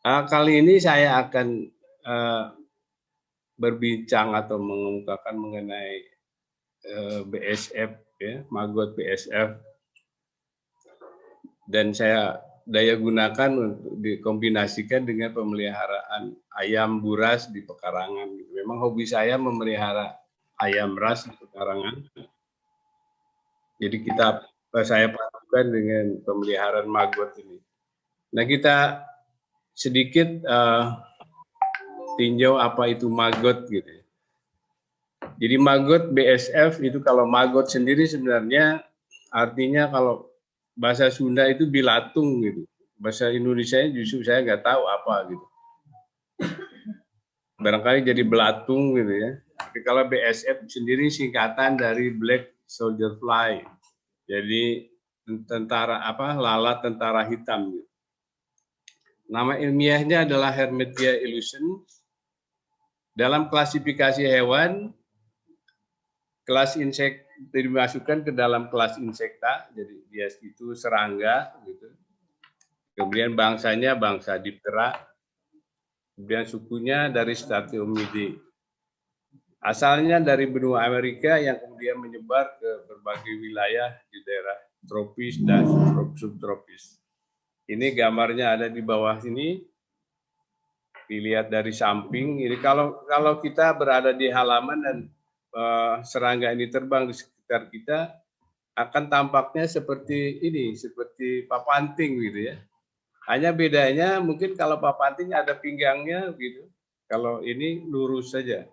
Kali ini saya akan berbincang atau mengemukakan mengenai BSF, ya, maggot BSF, dan saya daya gunakan untuk dikombinasikan dengan pemeliharaan ayam buras di pekarangan. Memang hobi saya memelihara ayam ras di pekarangan. Jadi saya padukan dengan pemeliharaan maggot ini. Nah, kita sedikit tinjau apa itu maggot gitu. Jadi maggot BSF itu, kalau maggot sendiri sebenarnya artinya kalau bahasa Sunda itu bilatung gitu. Bahasa Indonesia justru saya nggak tahu apa gitu. Barangkali jadi belatung gitu ya. Tapi kalau BSF sendiri singkatan dari Black Soldier Fly. Jadi tentara apa? Lalat tentara hitam gitu. Nama ilmiahnya adalah Hermetia illusion. Dalam klasifikasi hewan, kelas insek dimasukkan ke dalam kelas insekta, jadi dia itu serangga gitu. Kemudian bangsanya bangsa Diptera, kemudian sukunya dari Stratiomidae. Asalnya dari benua Amerika yang kemudian menyebar ke berbagai wilayah di daerah tropis dan subtropis. Ini gambarnya ada di bawah sini. Dilihat dari samping. Ini kalau kita berada di halaman dan serangga ini terbang di sekitar kita, akan tampaknya seperti ini, seperti papanting gitu ya. Hanya bedanya mungkin kalau papanting ada pinggangnya gitu. Kalau ini lurus saja.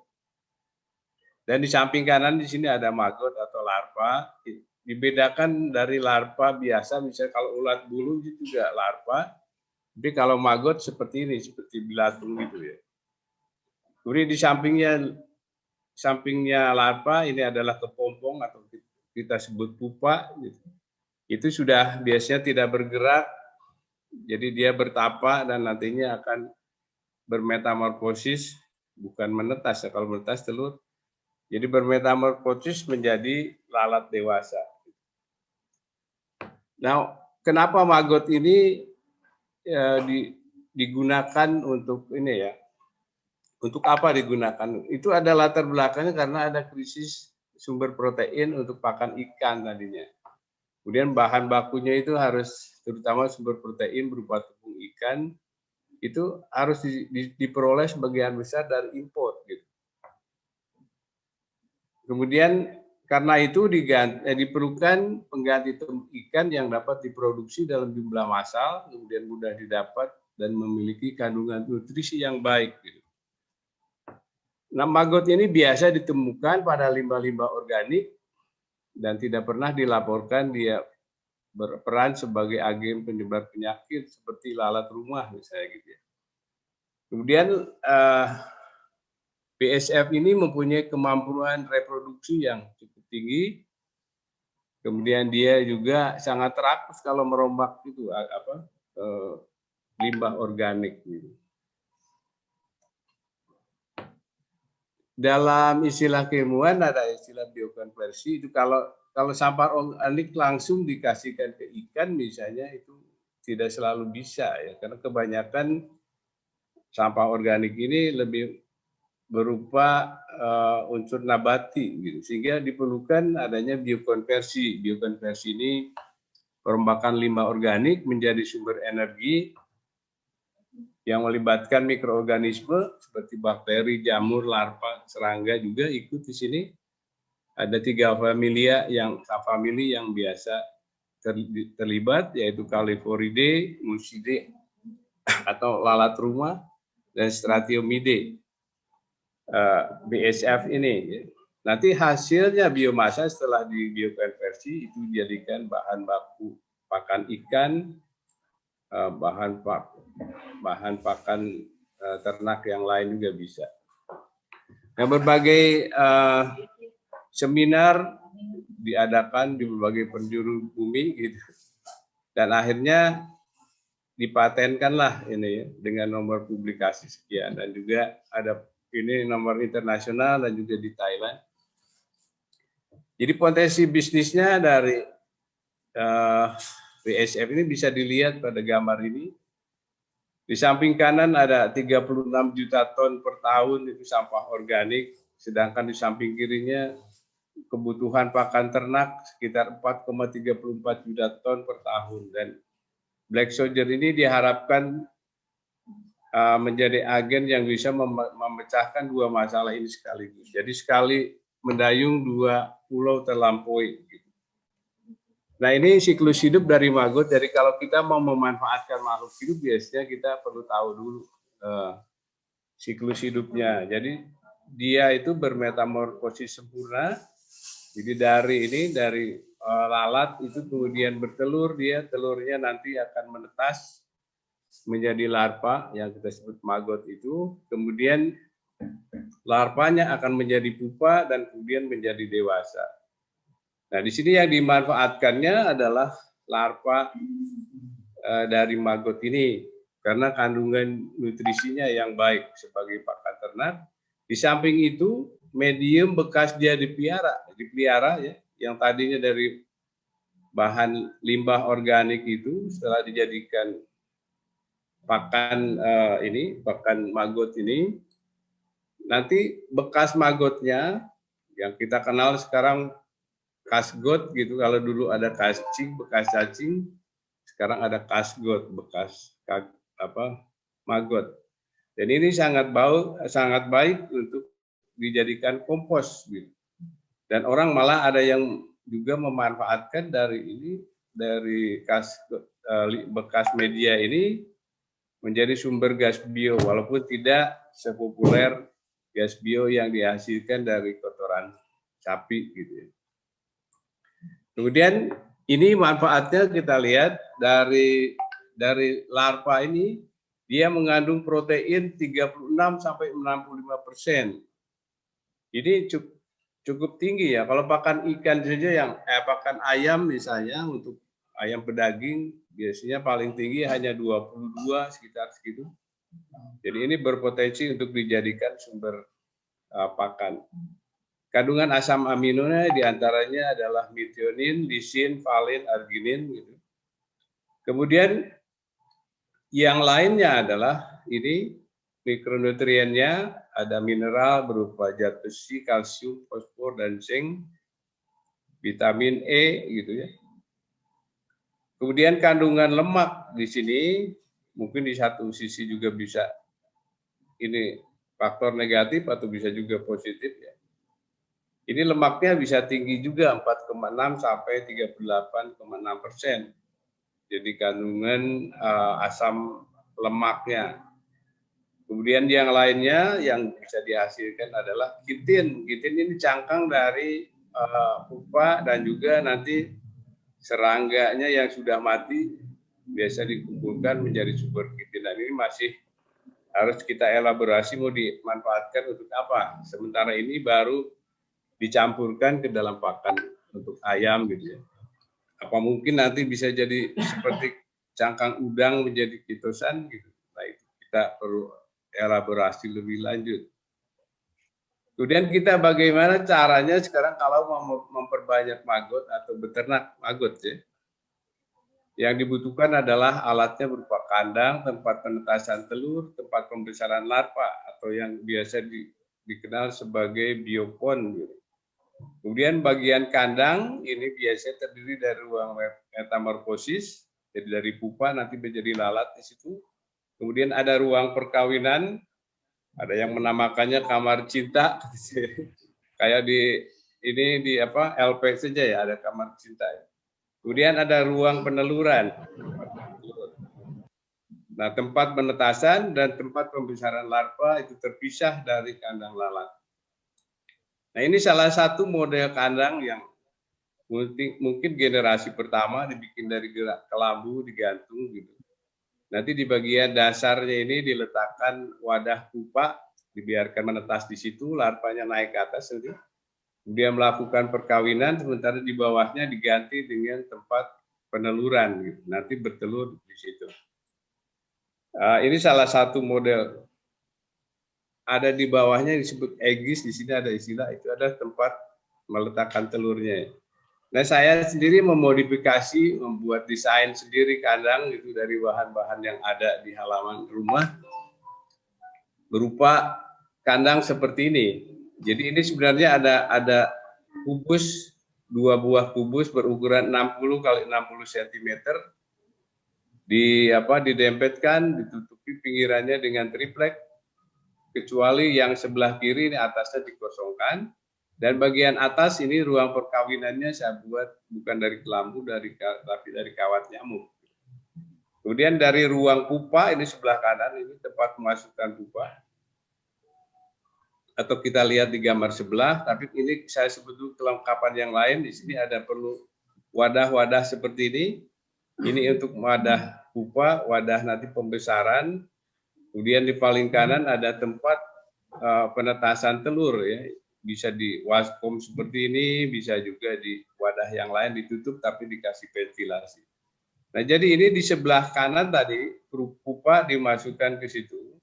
Dan di samping kanan di sini ada maggot atau larva. Dibedakan dari larva biasa, misalnya kalau ulat bulu itu juga larva. Tapi kalau maggot seperti ini, seperti belatung gitu ya. Kemudian di sampingnya larva ini adalah kepompong atau kita sebut pupa. Gitu. Itu sudah biasanya tidak bergerak, jadi dia bertapa dan nantinya akan bermetamorfosis, bukan menetas ya, kalau menetas telur. Jadi bermetamorfosis menjadi lalat dewasa. Nah, kenapa maggot ini digunakan untuk ini ya? Untuk apa digunakan? Itu ada latar belakangnya karena ada krisis sumber protein untuk pakan ikan tadinya. Kemudian bahan bakunya itu harus, terutama sumber protein berupa tepung ikan, itu harus diperoleh sebagian besar dari impor gitu. Kemudian karena itu diperlukan pengganti tepung ikan yang dapat diproduksi dalam jumlah massal, kemudian mudah didapat dan memiliki kandungan nutrisi yang baik gitu. Nah, maggot ini biasa ditemukan pada limbah-limbah organik dan tidak pernah dilaporkan dia berperan sebagai agen penyebar penyakit seperti lalat rumah misalnya gitu ya. Kemudian BSF ini mempunyai kemampuan reproduksi yang cukup tinggi. Kemudian dia juga sangat rakus kalau merombak itu limbah organik gitu. Dalam istilah keilmuan ada istilah biokonversi, itu kalau sampah organik langsung dikasihkan ke ikan misalnya itu tidak selalu bisa ya, karena kebanyakan sampah organik ini lebih berupa unsur nabati gitu, sehingga diperlukan adanya biokonversi. Biokonversi ini perombakan limbah organik menjadi sumber energi yang melibatkan mikroorganisme seperti bakteri, jamur, larva, serangga juga ikut di sini. Ada 3 familia yang biasa terlibat, yaitu Calliphoridae, Musidae atau lalat rumah, dan Stratiomidae. BSF ini. Nanti hasilnya biomasa setelah dibiokonversi itu dijadikan bahan baku pakan ikan, bahan pakan ternak yang lain juga bisa. Nah, berbagai seminar diadakan di berbagai penjuru bumi gitu, dan akhirnya dipatenkanlah ini ya, dengan nomor publikasi sekian, dan juga ada ini nomor internasional dan juga di Thailand. Jadi potensi bisnisnya dari BSF ini bisa dilihat pada gambar ini. Di samping kanan ada 36 juta ton per tahun itu sampah organik, sedangkan di samping kirinya kebutuhan pakan ternak sekitar 4,34 juta ton per tahun. Dan Black Soldier ini diharapkan menjadi agen yang bisa memecahkan dua masalah ini sekaligus. Jadi sekali mendayung dua pulau terlampaui. Nah ini siklus hidup dari maggot. Jadi kalau kita mau memanfaatkan makhluk hidup biasanya kita perlu tahu dulu siklus hidupnya. Jadi dia itu bermetamorfosis sempurna. Jadi dari lalat itu kemudian bertelur, telurnya nanti akan menetas menjadi larva yang kita sebut maggot itu. Kemudian larvanya akan menjadi pupa dan kemudian menjadi dewasa. Nah, di sini yang dimanfaatkannya adalah larva dari maggot ini karena kandungan nutrisinya yang baik sebagai pakan ternak. Di samping itu, medium bekas dia dipelihara ya, yang tadinya dari bahan limbah organik itu setelah dijadikan pakan pakan maggot ini, nanti bekas maggotnya yang kita kenal sekarang kasgot gitu. Kalau dulu ada kascing, bekas cacing, sekarang ada kasgot, bekas maggot. Dan ini sangat baik untuk dijadikan kompos gitu. Dan orang malah ada yang juga memanfaatkan dari bekas media ini menjadi sumber gas bio, walaupun tidak sepopuler gas bio yang dihasilkan dari kotoran sapi gitu ya. Kemudian ini manfaatnya kita lihat dari larva ini, dia mengandung protein 36 sampai 65%. Ini cukup tinggi ya. Kalau pakan ikan saja yang pakan ayam misalnya, untuk ayam pedaging biasanya paling tinggi hanya 22 sekitar segitu. Jadi ini berpotensi untuk dijadikan sumber pakan. Kandungan asam aminonya diantaranya adalah methionin, lisin, valin, arginin. Gitu. Kemudian yang lainnya adalah ini mikronutriennya, ada mineral berupa zat besi, kalsium, fosfor, dan zinc, vitamin E, gitu ya. Kemudian kandungan lemak di sini mungkin di satu sisi juga bisa ini faktor negatif atau bisa juga positif ya. Ini lemaknya bisa tinggi juga 4,6 sampai 38,6%. Jadi kandungan asam lemaknya. Kemudian yang lainnya yang bisa dihasilkan adalah kitin. Kitin ini cangkang dari pupa dan juga nanti serangganya yang sudah mati biasa dikumpulkan menjadi sumber kitin. Dan ini masih harus kita elaborasi mau dimanfaatkan untuk apa. Sementara ini baru dicampurkan ke dalam pakan untuk ayam gitu ya. Apa mungkin nanti bisa jadi seperti cangkang udang menjadi kitosan gitu. Nah itu kita perlu elaborasi lebih lanjut. Kemudian kita bagaimana caranya sekarang kalau mau memperbanyak maggot atau beternak maggot ya. Yang dibutuhkan adalah alatnya berupa kandang, tempat penetasan telur, tempat pembesaran larva atau yang biasa dikenal sebagai biopon gitu. Kemudian bagian kandang ini biasanya terdiri dari ruang metamorfosis, jadi dari pupa nanti menjadi lalat di situ. Kemudian ada ruang perkawinan, ada yang menamakannya kamar cinta, kayak di LP saja ya, ada kamar cinta. Kemudian ada ruang peneluran. Nah, tempat penetasan dan tempat pembesaran larva itu terpisah dari kandang lalat. Nah, ini salah satu model kandang yang mungkin generasi pertama dibikin dari kelambu digantung gitu. Nanti di bagian dasarnya ini diletakkan wadah pupa, dibiarkan menetas di situ, larvanya naik ke atas nanti. Kemudian melakukan perkawinan, sementara di bawahnya diganti dengan tempat peneluran gitu. Nanti bertelur di situ. Ini salah satu model. Ada di bawahnya yang disebut egis, di sini ada istilah itu ada tempat meletakkan telurnya. Nah, saya sendiri memodifikasi, membuat desain sendiri kandang itu dari bahan-bahan yang ada di halaman rumah, berupa kandang seperti ini. Jadi ini sebenarnya ada kubus, 2 buah kubus berukuran 60 kali 60 cm, didempetkan, ditutupi pinggirannya dengan triplek, kecuali yang sebelah kiri ini atasnya dikosongkan, dan bagian atas ini ruang perkawinannya saya buat bukan dari kelambu, tapi dari kawat nyamuk. Kemudian dari ruang pupa ini sebelah kanan, ini tempat memasukkan pupa, atau kita lihat di gambar sebelah, tapi ini saya sebut dulu kelengkapan yang lain. Di sini ada perlu wadah-wadah seperti ini. Ini untuk wadah pupa, wadah nanti pembesaran. Kemudian di paling kanan ada tempat penetasan telur, ya. Bisa di waskom seperti ini, bisa juga di wadah yang lain ditutup tapi dikasih ventilasi. Nah, jadi ini di sebelah kanan tadi pupa dimasukkan ke situ.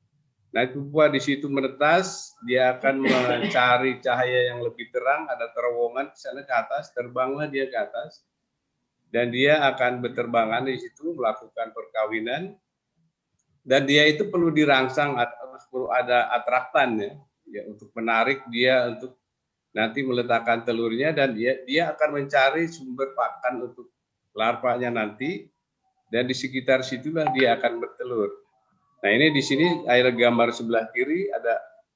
Nah, pupa di situ menetas, dia akan mencari cahaya yang lebih terang, ada terowongan ke sana ke atas, terbanglah dia ke atas, dan dia akan berterbangan di situ melakukan perkawinan, dan dia itu perlu dirangsang, perlu ada atraktan, ya, untuk menarik dia untuk nanti meletakkan telurnya, dan dia akan mencari sumber pakan untuk larvanya nanti, dan di sekitar situlah dia akan bertelur. Nah, ini di sini air gambar sebelah kiri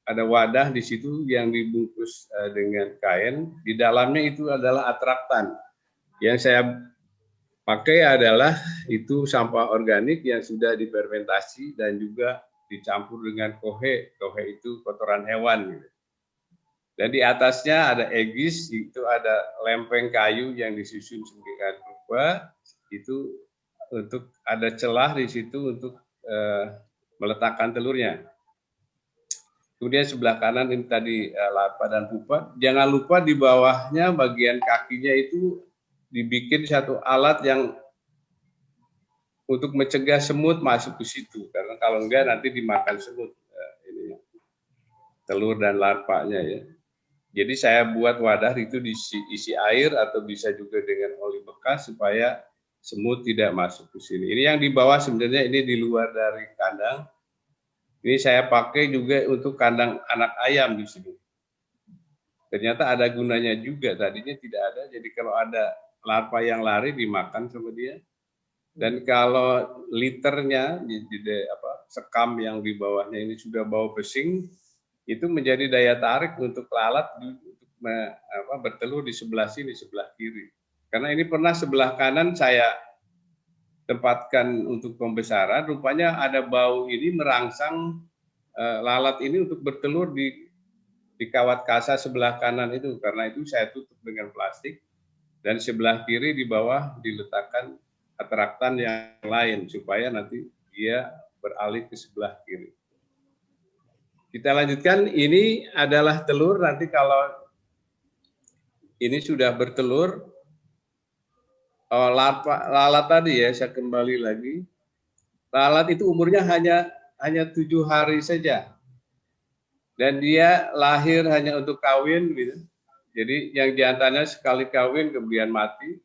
ada wadah di situ yang dibungkus dengan kain. Di dalamnya itu adalah atraktan. Yang saya pakai adalah itu sampah organik yang sudah difermentasi dan juga dicampur dengan kohe. Kohe itu kotoran hewan. Dan di atasnya ada egis, itu ada lempeng kayu yang disusun sedemikian rupa, itu untuk ada celah di situ untuk meletakkan telurnya. Kemudian sebelah kanan ini tadi larva dan pupa. Jangan lupa di bawahnya bagian kakinya itu dibikin satu alat yang untuk mencegah semut masuk ke situ. Karena kalau enggak nanti dimakan semut ini telur dan larvanya, ya. Jadi saya buat wadah itu diisi air atau bisa juga dengan oli bekas supaya semut tidak masuk ke sini. Ini yang di bawah sebenarnya ini di luar dari kandang. Ini saya pakai juga untuk kandang anak ayam di sini. Ternyata ada gunanya juga, tadinya tidak ada. Jadi kalau ada larva yang lari dimakan sama dia. Dan kalau liternya sekam yang di bawahnya ini sudah bau pesing, itu menjadi daya tarik untuk lalat untuk bertelur di sebelah sini, sebelah kiri. Karena ini pernah sebelah kanan saya tempatkan untuk pembesaran, rupanya ada bau ini merangsang lalat ini untuk bertelur di kawat kasa sebelah kanan itu. Karena itu saya tutup dengan plastik, dan sebelah kiri di bawah diletakkan atraktan yang lain supaya nanti dia beralih ke sebelah kiri. Kita lanjutkan, ini adalah telur. Nanti kalau ini sudah bertelur, lalat tadi ya, saya kembali lagi. Lalat itu umurnya hanya 7 hari saja. Dan dia lahir hanya untuk kawin gitu. Jadi yang jantannya sekali kawin kemudian mati.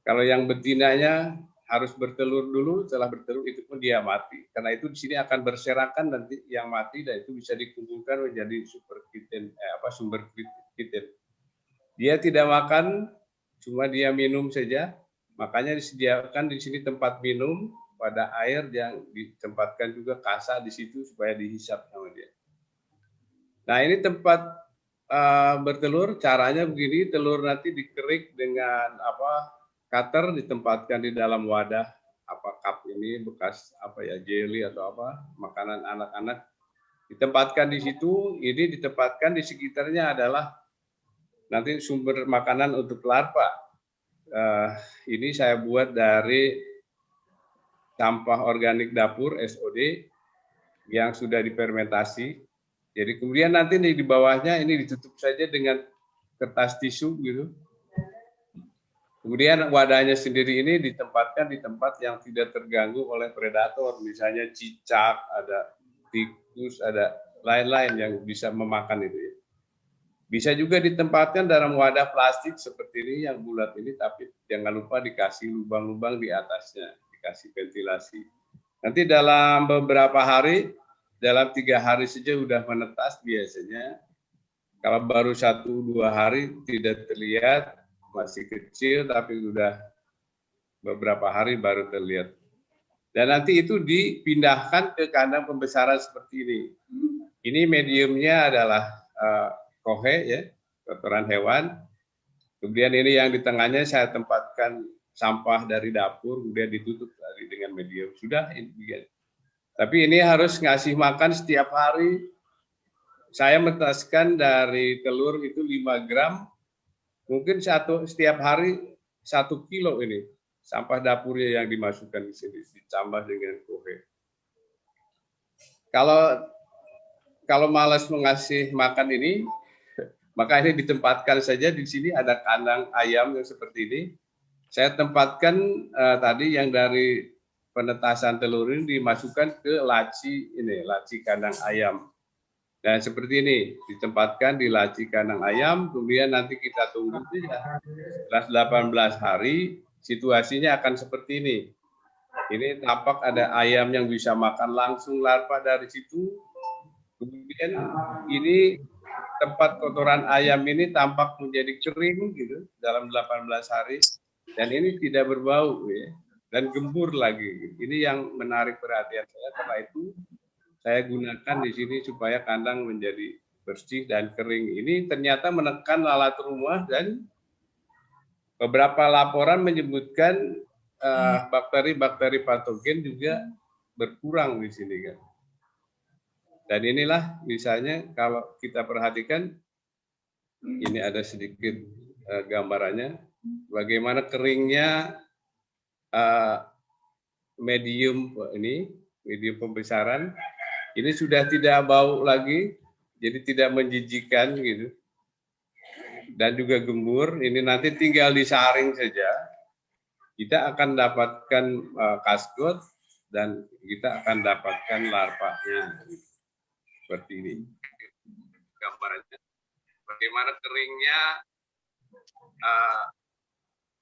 Kalau yang betinanya harus bertelur dulu, setelah bertelur itu pun dia mati. Karena itu di sini akan berserakan nanti yang mati, dan itu bisa dikumpulkan menjadi sumber kitten. Dia tidak makan, cuma dia minum saja. Makanya disediakan di sini tempat minum, pada air yang ditempatkan juga kasa di situ supaya dihisap sama dia. Nah, ini tempat bertelur, caranya begini, telur nanti dikerik dengan cutter, ditempatkan di dalam wadah cup ini bekas jelly atau makanan anak-anak, ditempatkan di situ. Ini ditempatkan di sekitarnya adalah nanti sumber makanan untuk larva. Ini saya buat dari sampah organik dapur SOD yang sudah difermentasi. Jadi kemudian nanti di bawahnya ini ditutup saja dengan kertas tisu gitu. Kemudian wadahnya sendiri ini ditempatkan di tempat yang tidak terganggu oleh predator, misalnya cicak, ada tikus, ada lain-lain yang bisa memakan itu, ya. Bisa juga ditempatkan dalam wadah plastik seperti ini yang bulat ini, tapi jangan lupa dikasih lubang-lubang di atasnya, dikasih ventilasi. Nanti dalam beberapa hari, dalam 3 hari saja udah menetas biasanya. Kalau baru 1-2 hari tidak terlihat, masih kecil, tapi udah beberapa hari baru terlihat. Dan nanti itu dipindahkan ke kandang pembesaran seperti ini. Ini mediumnya adalah kohe, ya, kotoran hewan. Kemudian ini yang di tengahnya saya tempatkan sampah dari dapur, kemudian ditutup dengan medium. Sudah, ini. Tapi ini harus ngasih makan setiap hari. Saya menetaskan dari telur itu 5 gram, mungkin setiap hari 1 kilo ini sampah dapurnya yang dimasukkan di sini, ditambah dengan kohe. Kalau malas mengasih makan ini, maka ini ditempatkan saja di sini ada kandang ayam yang seperti ini. Saya tempatkan tadi yang dari penetasan telur ini dimasukkan ke laci ini, laci kandang ayam. Dan seperti ini, ditempatkan di laci kandang ayam, kemudian nanti kita tunggu setelah 18 hari, situasinya akan seperti ini. Ini tampak ada ayam yang bisa makan langsung larva dari situ. Kemudian ini tempat kotoran ayam ini tampak menjadi kering gitu dalam 18 hari. Dan ini tidak berbau, ya, dan gembur lagi. Ini yang menarik perhatian saya, karena itu saya gunakan di sini supaya kandang menjadi bersih dan kering. Ini ternyata menekan lalat rumah, dan beberapa laporan menyebutkan bakteri-bakteri patogen juga berkurang di sini, kan. Dan inilah misalnya kalau kita perhatikan, ini ada sedikit gambarannya, bagaimana keringnya medium pembesaran. Ini sudah tidak bau lagi, jadi tidak menjijikan gitu. Dan juga gembur, ini nanti tinggal disaring saja. Kita akan dapatkan kasgot dan kita akan dapatkan larvanya. Seperti ini gambarannya. Bagaimana keringnya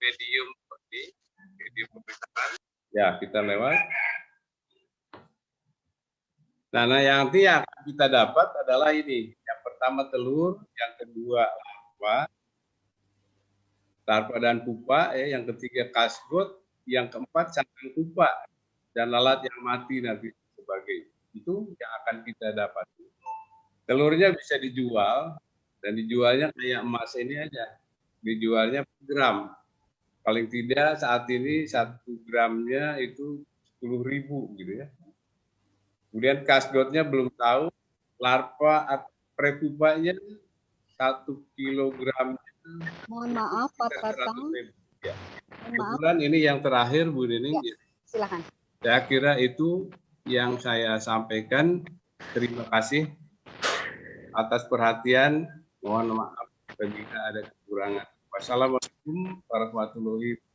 medium pembesaran. Ya, kita lewat. Nah, yang nanti yang kita dapat adalah ini. Yang pertama telur, yang kedua larva dan pupa, yang ketiga kasgot, yang keempat cangkang pupa dan lalat yang mati nanti sebagai itu yang akan kita dapat. Telurnya bisa dijual, dan dijualnya kayak emas ini aja, dijualnya per gram. Paling tidak saat ini 1 gramnya itu 10.000 gitu, ya. Kemudian kasgotnya belum tahu, larva atau prepupanya 1 kilogramnya. Mohon maaf Pak Tatang. Ya. Kebetulan ini yang terakhir Bu Nining. Ya, silakan. Saya kira itu yang saya sampaikan. Terima kasih atas perhatian. Mohon maaf apabila ada kekurangan. Wassalamualaikum warahmatullahi wabarakatuh.